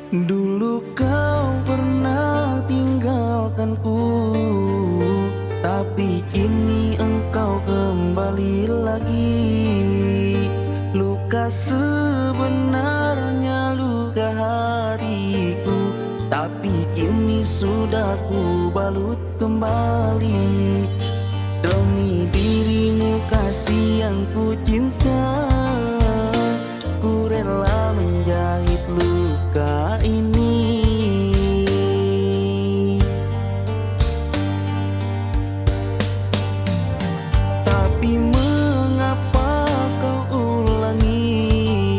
Dulu kau pernah tinggalkanku, tapi kini engkau kembali lagi. Luka sebenarnya luka hatiku, tapi kini sudah ku balut kembali. Demi dirimu kasih yang ku cinta, ku rela menjahit luka ini. Tapi mengapa kau ulangi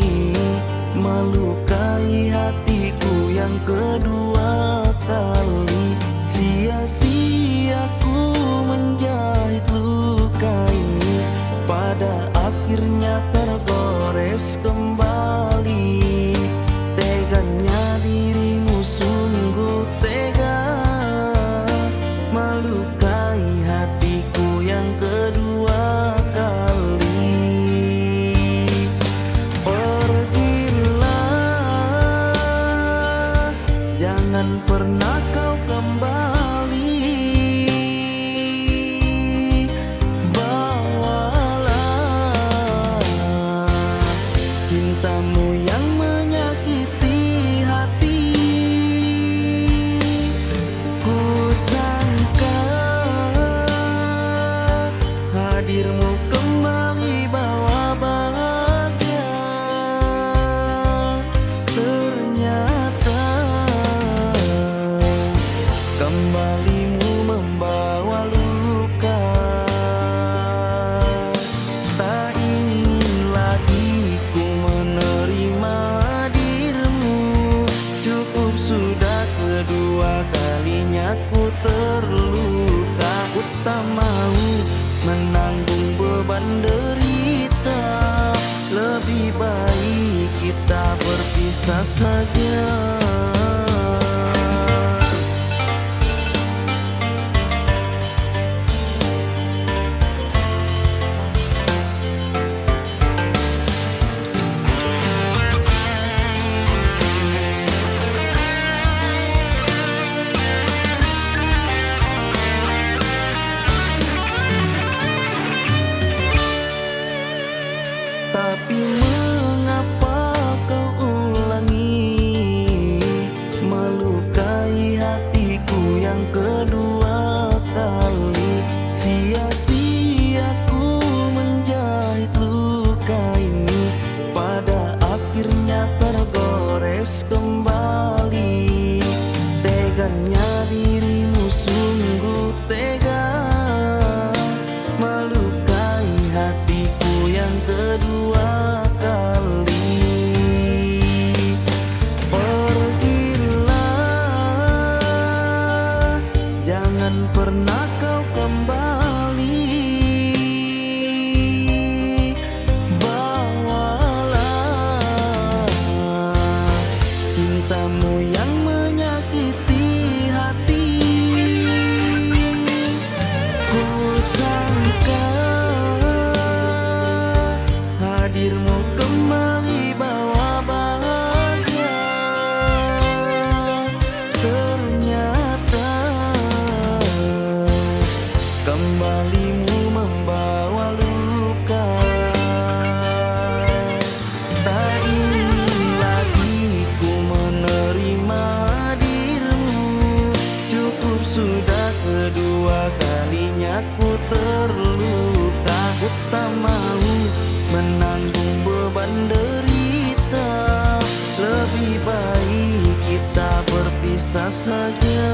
melukai hatiku yang kedua kali? Sia-sia ku menjahit luka ini, pada akhirnya tergores kembali. Teganya dirimu sungguh tega, melukai hatiku yang kedua kali. Pergilah, jangan pernah kau kembali. Bawalah cintamu yang menyakiti hati. Ku sangka hadirmu kembali bawa bahagia, ternyata kembalimu membawa luka. Tak ingin lagi ku menerima hadirmu, cukup sudah kedua kalinya ku terluka. Ku tak mau menanggung beban derita, lebih baik kita berpisah saja. Tapi mengapa kau ulangi melukai hatiku yang kedua kali? Sia-sia ku menjahit luka ini, pada akhirnya tergores kembali. Teganya dirimu sungguh tega, melukai hatiku yang kedua kali. Pergilah, jangan pernah kau kembali. Bawalah cintamu yang menyakiti hati. Ku sangka hadirmu kembali bawa bahagia, ternyata kembalimu membawa luka. Tak ingin lagi ku menerima hadirmu, cukup sudah kedua kalinya ku terluka. Ku tak mau menanggung beban derita, lebih baik kita berpisah saja.